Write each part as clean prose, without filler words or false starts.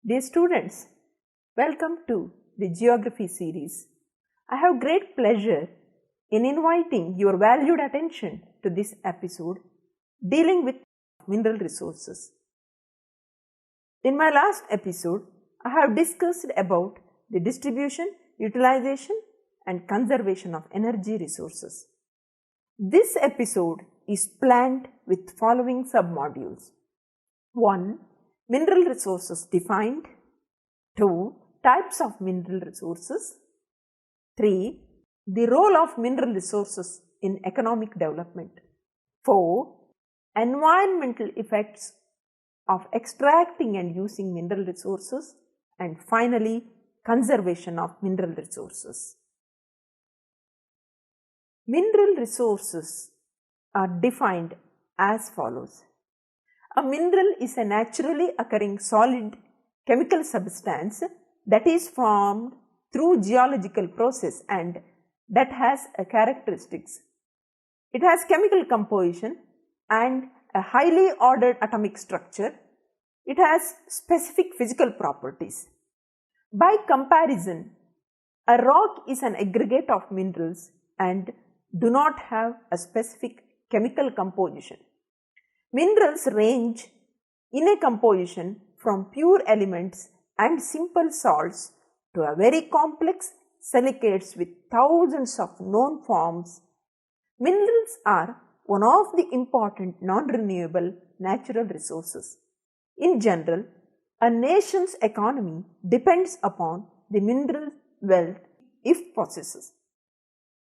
Dear students, welcome to the Geography series. I have great pleasure in inviting your valued attention to this episode dealing with mineral resources. In my last episode, I have discussed about the distribution, utilization and conservation of energy resources. This episode is planned with following submodules. 1. Mineral resources defined. 2. Types of mineral resources. 3. The role of mineral resources in economic development. 4. Environmental effects of extracting and using mineral resources. And finally, conservation of mineral resources. Mineral resources are defined as follows. A mineral is a naturally occurring solid chemical substance that is formed through geological process and that has characteristics. It has chemical composition and a highly ordered atomic structure. It has specific physical properties. By comparison, a rock is an aggregate of minerals and do not have a specific chemical composition. Minerals range in a composition from pure elements and simple salts to a very complex silicates with thousands of known forms. Minerals are one of the important non-renewable natural resources. In general, a nation's economy depends upon the mineral wealth it possesses.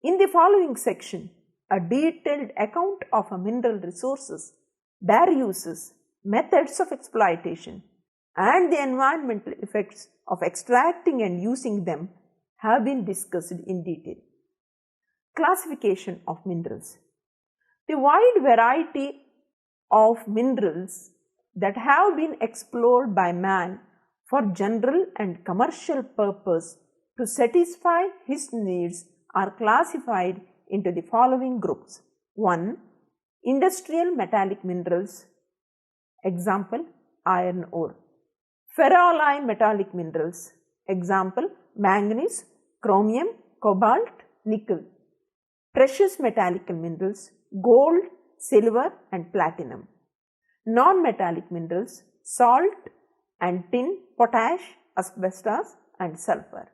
In the following section, a detailed account of a mineral resources, their uses, methods of exploitation, and the environmental effects of extracting and using them have been discussed in detail. Classification of minerals. The wide variety of minerals that have been explored by man for general and commercial purpose to satisfy his needs are classified into the following groups. 1. Industrial metallic minerals. Example, iron ore. Ferroalloy metallic minerals. Example, manganese, chromium, cobalt, nickel. Precious metallic minerals, gold, silver and platinum. Non-metallic minerals, salt and tin, potash, asbestos and sulfur.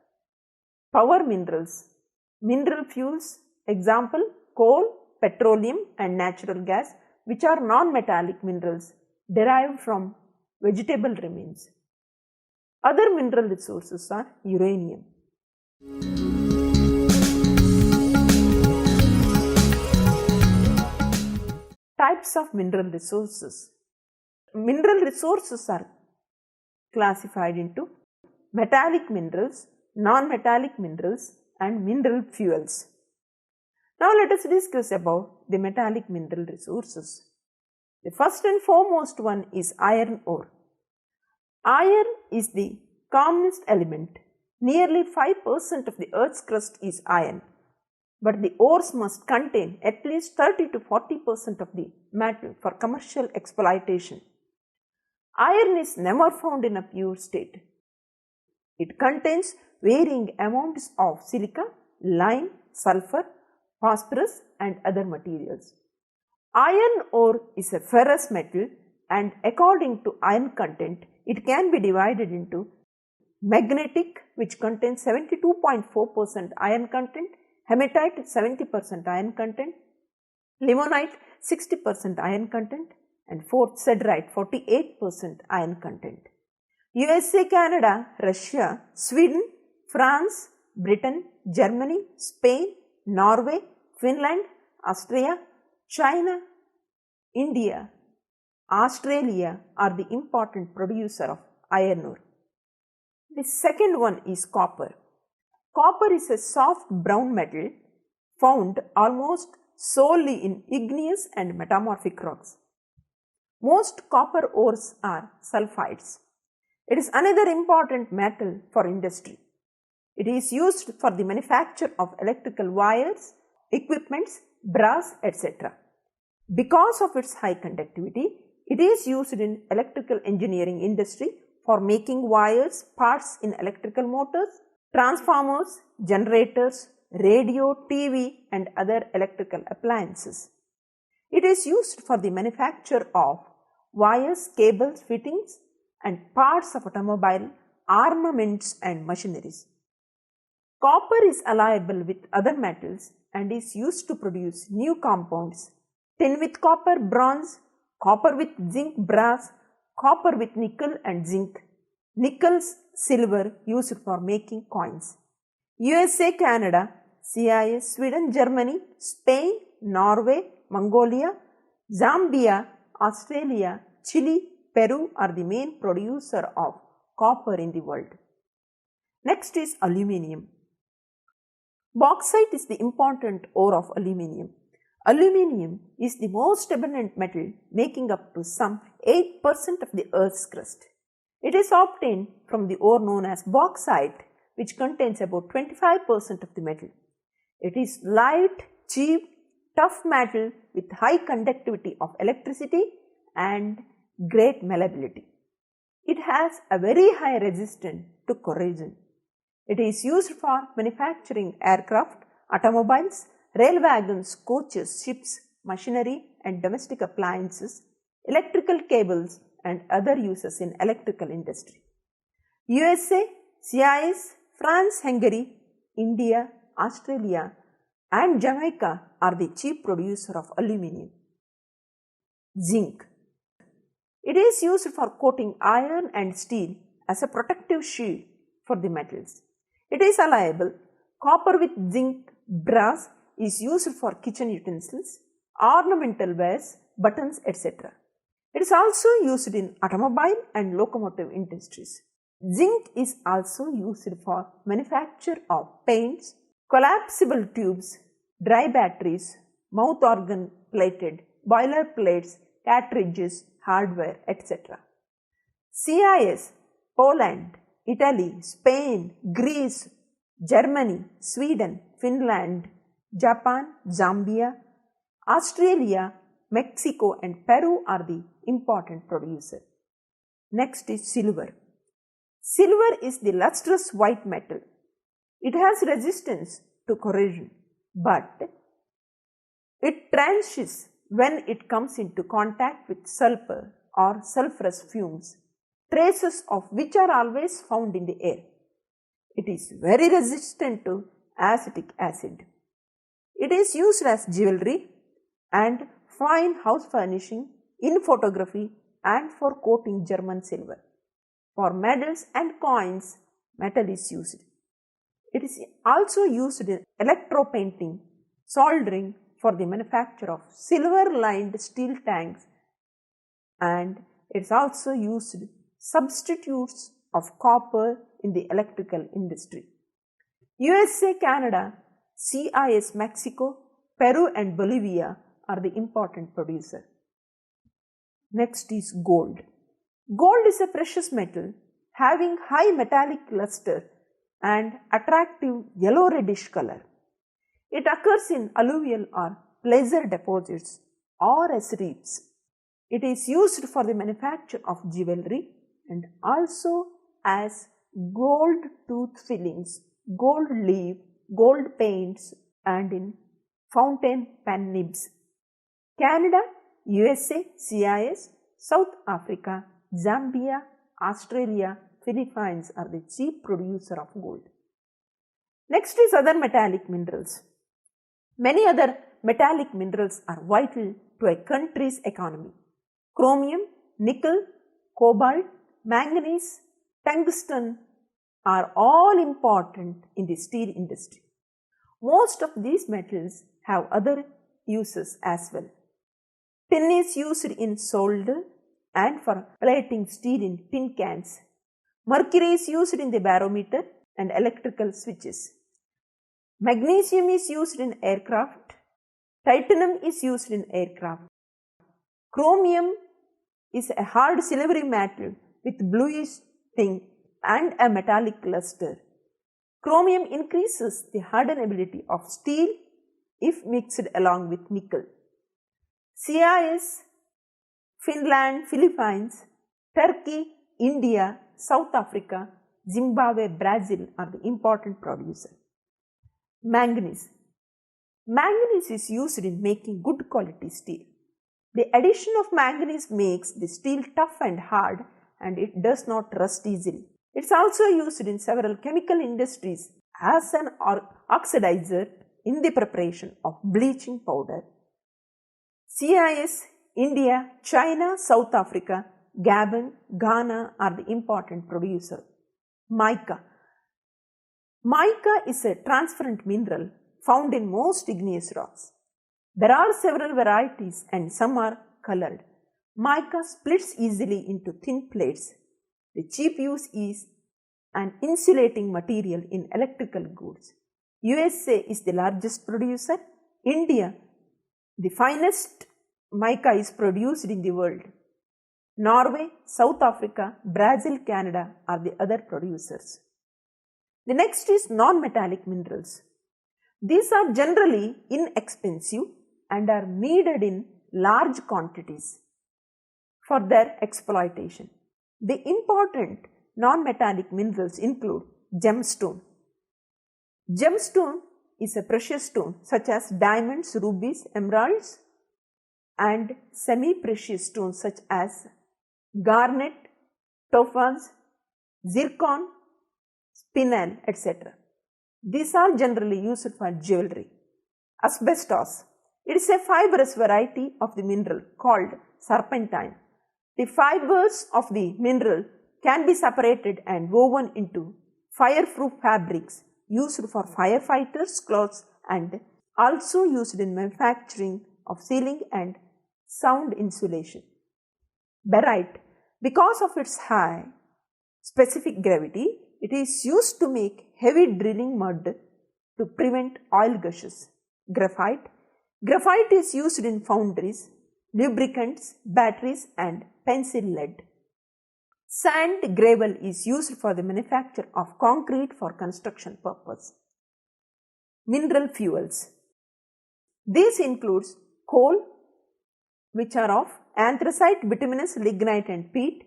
Power minerals, mineral fuels. Example, coal, petroleum and natural gas, which are non-metallic minerals derived from vegetable remains. Other mineral resources are uranium. Types of mineral resources. Mineral resources are classified into metallic minerals, non-metallic minerals and mineral fuels. Now let us discuss about the metallic mineral resources. The first and foremost one is iron ore. Iron is the commonest element. Nearly 5% of the earth's crust is iron, but the ores must contain at least 30 to 40% of the metal for commercial exploitation. Iron is never found in a pure state. It contains varying amounts of silica, lime, sulfur, phosphorus and other materials. Iron ore is a ferrous metal and according to iron content, it can be divided into magnetic, which contains 72.4% iron content, hematite 70% iron content, limonite 60% iron content and fourth siderite 48% iron content. USA, Canada, Russia, Sweden, France, Britain, Germany, Spain, Norway, Finland, Austria, China, India, Australia are the important producer of iron ore. The second one is copper. Copper is a soft brown metal found almost solely in igneous and metamorphic rocks. Most copper ores are sulfides. It is another important metal for industry. It is used for the manufacture of electrical wires, equipments, brass, etc. Because of its high conductivity, it is used in electrical engineering industry for making wires, parts in electrical motors, transformers, generators, radio, TV and other electrical appliances. It is used for the manufacture of wires, cables, fittings and parts of automobile, armaments and machineries. Copper is alloyable with other metals and is used to produce new compounds: tin with copper, bronze, copper with zinc, brass, copper with nickel and zinc, nickel, silver used for making coins. USA, Canada, CIS, Sweden, Germany, Spain, Norway, Mongolia, Zambia, Australia, Chile, Peru are the main producer of copper in the world. Next is aluminium. Bauxite is the important ore of aluminium. Aluminium is the most abundant metal, making up to some 8% of the Earth's crust. It is obtained from the ore known as bauxite, which contains about 25% of the metal. It is light, cheap, tough metal with high conductivity of electricity and great malleability. It has a very high resistance to corrosion. It is used for manufacturing aircraft, automobiles, rail wagons, coaches, ships, machinery and domestic appliances, electrical cables and other uses in electrical industry. USA, CIS, France, Hungary, India, Australia and Jamaica are the chief producer of aluminium. Zinc. It is used for coating iron and steel as a protective shield for the metals. It is alloyable. Copper with zinc, brass is used for kitchen utensils, ornamental wares, buttons, etc. It is also used in automobile and locomotive industries. Zinc is also used for manufacture of paints, collapsible tubes, dry batteries, mouth organ plated, boiler plates, cartridges, hardware, etc. CIS, Poland, Italy, Spain, Greece, Germany, Sweden, Finland, Japan, Zambia, Australia, Mexico and Peru are the important producers. Next is silver. Silver is the lustrous white metal. It has resistance to corrosion, but it transitions when it comes into contact with sulfur or sulfurous fumes, traces of which are always found in the air. It is very resistant to acetic acid. It is used as jewelry and fine house furnishing, in photography and for coating German silver. For medals and coins, metal is used. It is also used in electropainting, soldering for the manufacture of silver-lined steel tanks, and it is also used substitutes of copper in the electrical industry. USA, Canada, CIS, Mexico, Peru and Bolivia are the important producer. Next is gold. Gold is a precious metal having high metallic luster and attractive yellow-reddish color. It occurs in alluvial or placer deposits or as reefs. It is used for the manufacture of jewelry and also as gold tooth fillings, gold leaf, gold paints and in fountain pen nibs. Canada, USA, CIS, South Africa, Zambia, Australia, Philippines are the chief producer of gold. Next is other metallic minerals. Many other metallic minerals are vital to a country's economy. Chromium, nickel, cobalt, manganese, tungsten are all important in the steel industry. Most of these metals have other uses as well. Tin is used in solder and for plating steel in tin cans. Mercury is used in the barometer and electrical switches. Magnesium is used in aircraft. Titanium is used in aircraft. Chromium is a hard silvery metal with bluish tint and a metallic luster. Chromium increases the hardenability of steel if mixed along with nickel. CIS, Finland, Philippines, Turkey, India South Africa, Zimbabwe, Brazil are the important producers. Manganese. Manganese is used in making good quality steel. The addition of manganese makes the steel tough and hard, and it does not rust easily. It is also used in several chemical industries as an oxidizer in the preparation of bleaching powder. CIS, India, China, South Africa, Gabon, Ghana are the important producers. Mica. Mica is a transparent mineral found in most igneous rocks. There are several varieties and some are colored. Mica splits easily into thin plates. The chief use is an insulating material in electrical goods. USA is the largest producer. India, the finest mica is produced in the world. Norway, South Africa, Brazil, Canada are the other producers. The next is non-metallic minerals. These are generally inexpensive and are needed in large quantities for their exploitation. The important non-metallic minerals include gemstone. Gemstone is a precious stone such as diamonds, rubies, emeralds, and semi-precious stones such as garnet, topaz, zircon, spinel, etc. These are generally used for jewelry. Asbestos. It is a fibrous variety of the mineral called serpentine. The fibers of the mineral can be separated and woven into fireproof fabrics used for firefighters' clothes and also used in manufacturing of ceiling and sound insulation. Barite. Because of its high specific gravity, it is used to make heavy drilling mud to prevent oil gushes. Graphite. Graphite is used in foundries, lubricants, batteries and pencil lead. Sand gravel is used for the manufacture of concrete for construction purpose. Mineral fuels. This includes coal, which are of anthracite, bituminous, lignite and peat,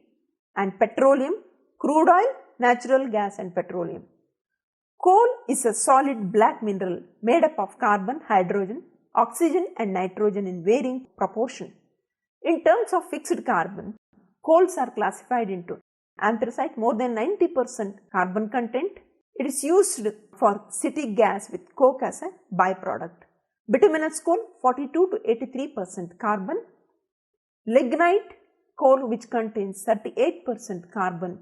and petroleum, crude oil, natural gas and petroleum. Coal is a solid black mineral made up of carbon, hydrogen, oxygen and nitrogen in varying proportion. In terms of fixed carbon, coals are classified into anthracite, more than 90% carbon content. It is used for city gas with coke as a byproduct. Bituminous coal 42 to 83% carbon. Lignite coal which contains 38% carbon,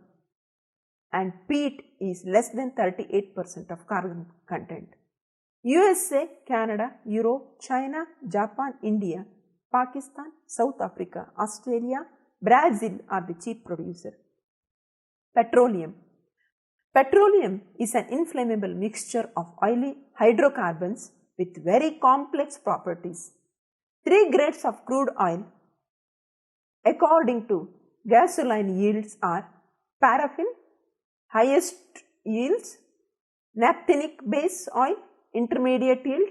and peat is less than 38% of carbon content. USA, Canada, Europe, China, Japan, India, Pakistan, South Africa, Australia, Brazil are the chief producer. Petroleum. Petroleum is an inflammable mixture of oily hydrocarbons with very complex properties. 3 grades of crude oil according to gasoline yields are paraffin, highest yields, naphthenic base oil, intermediate yield,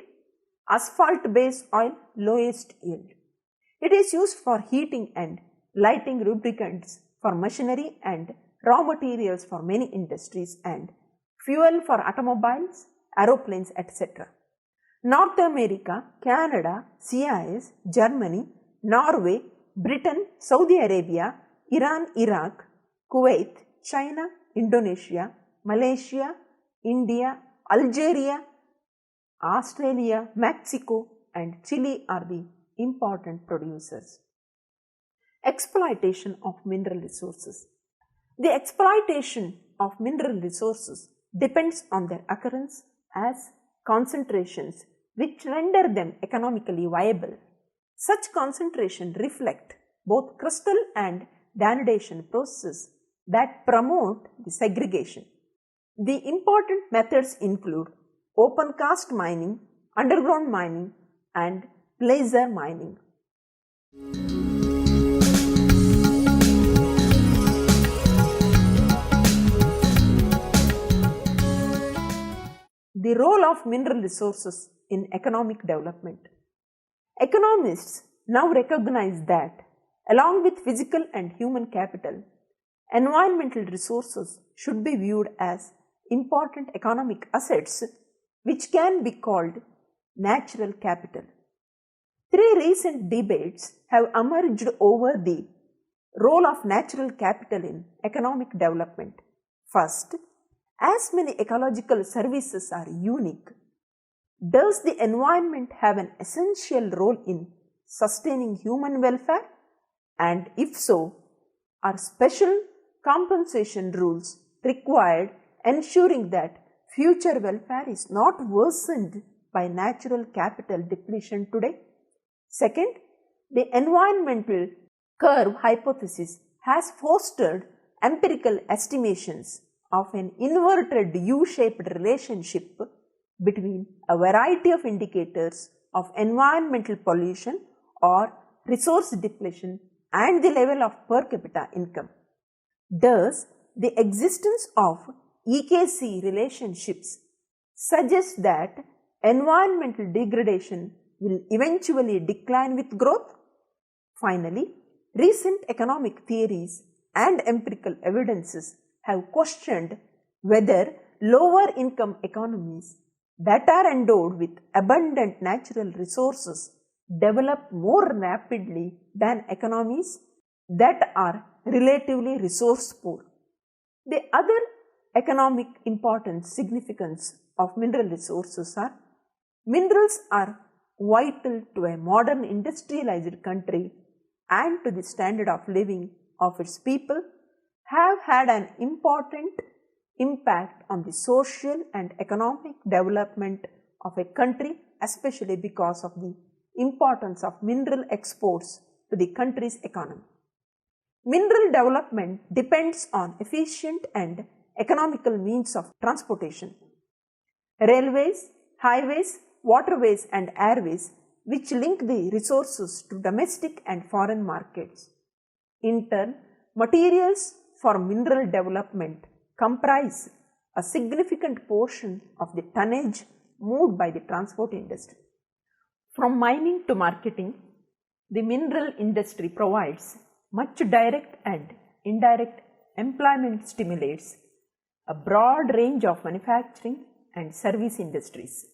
asphalt base oil, lowest yield. It is used for heating and lighting, lubricants for machinery and raw materials for many industries and fuel for automobiles, aeroplanes, etc. North America, Canada, CIS, Germany, Norway, Britain, Saudi Arabia, Iran, Iraq, Kuwait, China, Indonesia, Malaysia, India, Algeria, Australia, Mexico and Chile are the important producers. Exploitation of mineral resources. The exploitation of mineral resources depends on their occurrence as concentrations which render them economically viable. Such concentration reflect both crustal and denudation processes that promote the segregation. The important methods include open cast mining, underground mining and placer mining. The role of mineral resources in economic development. Economists now recognize that along with physical and human capital, environmental resources should be viewed as important economic assets which can be called natural capital. Three recent debates have emerged over the role of natural capital in economic development. First, as many ecological services are unique, does the environment have an essential role in sustaining human welfare? And if so, are special compensation rules required ensuring that future welfare is not worsened by natural capital depletion today? Second, the environmental curve hypothesis has fostered empirical estimations of an inverted U-shaped relationship between a variety of indicators of environmental pollution or resource depletion and the level of per capita income. Does the existence of EKC relationships suggest that environmental degradation will eventually decline with growth? Finally, recent economic theories and empirical evidences have questioned whether lower income economies that are endowed with abundant natural resources develop more rapidly than economies that are relatively resource poor. The other economic significance of mineral resources are minerals are vital to a modern industrialized country and to the standard of living of its people, have had an important impact on the social and economic development of a country, especially because of the importance of mineral exports to the country's economy. Mineral development depends on efficient and economical means of transportation. Railways, highways, waterways and airways which link the resources to domestic and foreign markets. In turn, materials for mineral development comprise a significant portion of the tonnage moved by the transport industry. From mining to marketing, the mineral industry provides much direct and indirect employment, stimulates a broad range of manufacturing and service industries,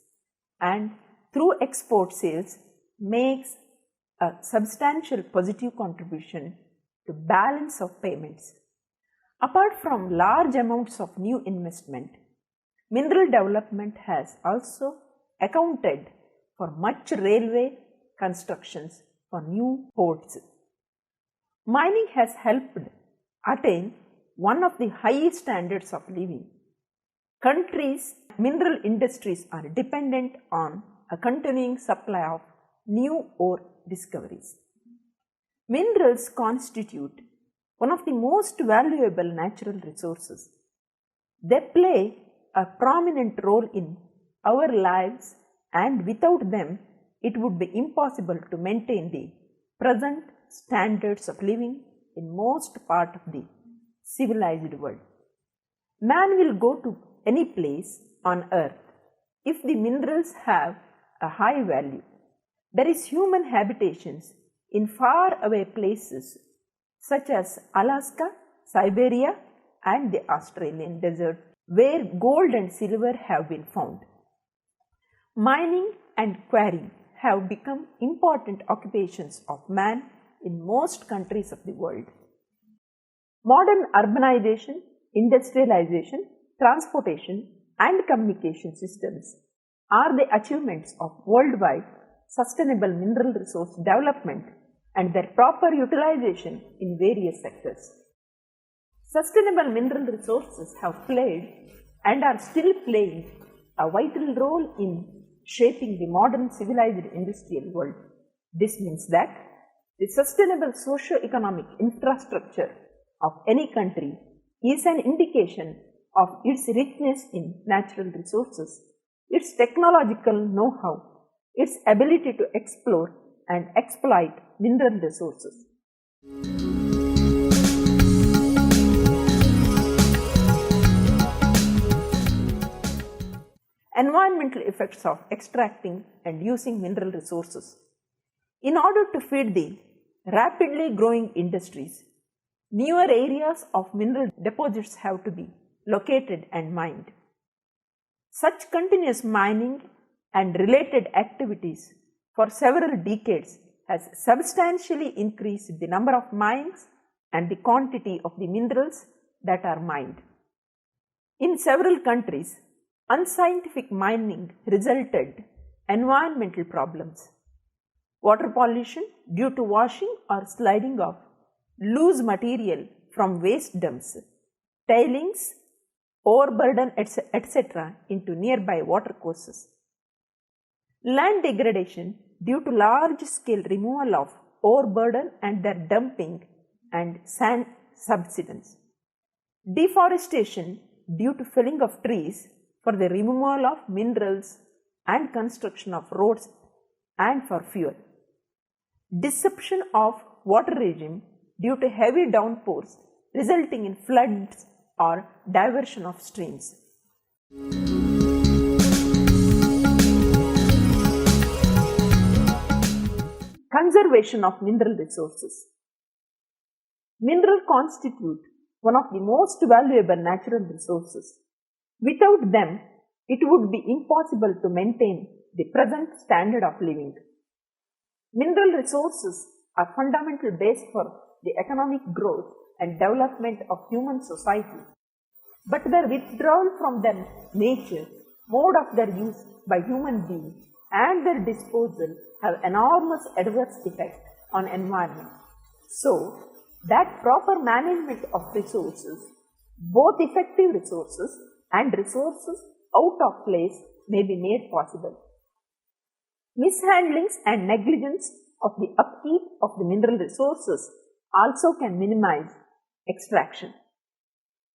and through export sales makes a substantial positive contribution to balance of payments. Apart from large amounts of new investment, mineral development has also accounted for much railway constructions for new ports. Mining has helped attain one of the highest standards of living. Countries' mineral industries are dependent on a continuing supply of new ore discoveries. Minerals constitute one of the most valuable natural resources. They play a prominent role in our lives, and without them, it would be impossible to maintain the present standards of living in most part of the civilized world. Man will go to any place on earth if the minerals have a high value. There is human habitations in far away places such as Alaska, Siberia and the Australian desert, where gold and silver have been found. Mining and quarrying have become important occupations of man in most countries of the world. Modern urbanization, industrialization, transportation and communication systems are the achievements of worldwide sustainable mineral resource development and their proper utilization in various sectors. Sustainable mineral resources have played and are still playing a vital role in shaping the modern civilized industrial world. This means that the sustainable socio-economic infrastructure of any country is an indication of its richness in natural resources, its technological know-how, its ability to explore and exploit mineral resources. Environmental effects of extracting and using mineral resources. In order to feed the rapidly growing industries, newer areas of mineral deposits have to be located and mined. Such continuous mining and related activities for several decades has substantially increased the number of mines and the quantity of the minerals that are mined. In several countries, unscientific mining resulted environmental problems. Water pollution due to washing or sliding of loose material from waste dumps, tailings, overburden, etc. into nearby watercourses. Land degradation due to large-scale removal of overburden and their dumping and sand subsidence. Deforestation due to felling of trees for the removal of minerals and construction of roads and for fuel. Disruption of water regime due to heavy downpours resulting in floods or diversion of streams. Conservation of mineral resources. Minerals constitute one of the most valuable natural resources. Without them, it would be impossible to maintain the present standard of living. Mineral resources are fundamental base for the economic growth and development of human society, but their withdrawal from their nature, mode of their use by human beings, and their disposal have enormous adverse effect on environment. So, that proper management of resources, both effective resources and resources out of place, may be made possible. Mishandlings and negligence of the upkeep of the mineral resources also can minimize extraction.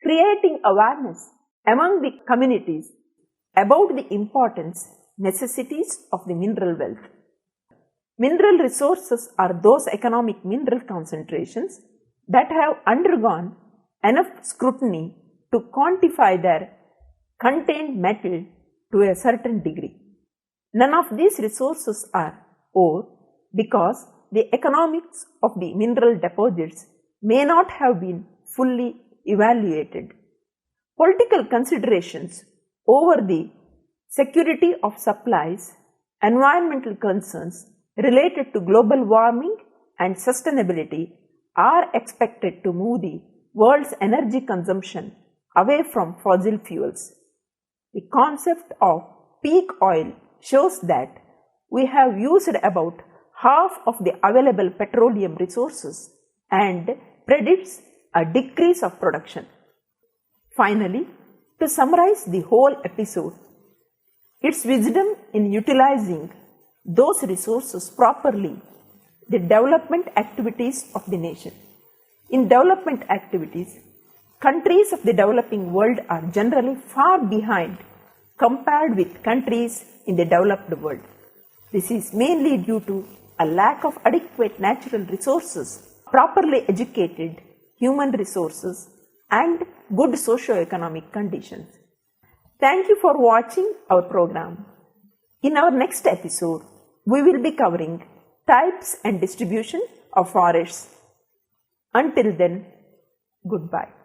Creating awareness among the communities about the importance, necessities of the mineral wealth. Mineral resources are those economic mineral concentrations that have undergone enough scrutiny to quantify their contained metal to a certain degree. None of these resources are ore because the economics of the mineral deposits may not have been fully evaluated. Political considerations over the security of supplies, environmental concerns related to global warming and sustainability are expected to move the world's energy consumption away from fossil fuels. The concept of peak oil shows that we have used about half of the available petroleum resources and predicts a decrease of production. Finally, to summarize the whole episode, its wisdom in utilizing those resources properly, the development activities of the nation. In development activities, countries of the developing world are generally far behind compared with countries in the developed world. This is mainly due to a lack of adequate natural resources, properly educated human resources, and good socio-economic conditions. Thank you for watching our program. In our next episode, we will be covering types and distribution of forests. Until then, goodbye.